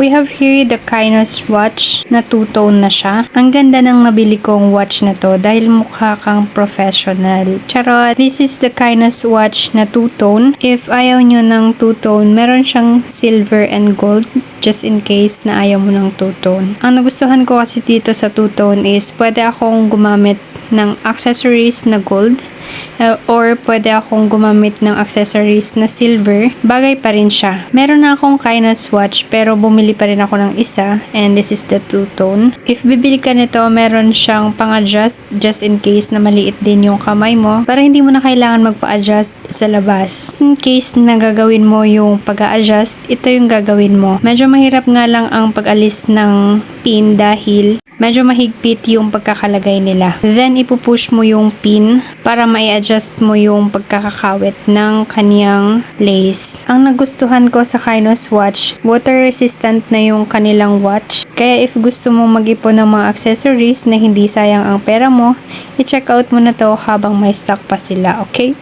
We have here the Kynos watch na two-tone na siya. Ang ganda ng nabili kong watch na to dahil mukha kang professional. Charot! This is the Kynos watch na two-tone. If ayaw nyo ng two-tone, meron siyang silver and gold just in case na ayaw mo ng two-tone. Ang nagustuhan ko kasi dito sa two-tone is pwede akong gumamit ng accessories na gold or pwede akong gumamit ng accessories na silver. Bagay pa rin siya. Meron na akong Kynos watch pero bumili pa rin ako ng isa and this is the two-tone. If bibili ka nito, meron siyang pang-adjust just in case na maliit din yung kamay mo para hindi mo na kailangan magpa-adjust sa labas. In case na gagawin mo yung pag-a-adjust, ito yung gagawin mo. Medyo mahirap nga lang ang pag-alis ng pin dahil medyo mahigpit yung pagkakalagay nila. Then, ipupush mo yung pin para mai-adjust mo yung pagkakakawit ng kaniyang lace. Ang nagustuhan ko sa Kynos watch, water resistant na yung kanilang watch. Kaya if gusto mo mag-ipon ng mga accessories na hindi sayang ang pera mo, i-check out mo na to habang may stock pa sila, okay?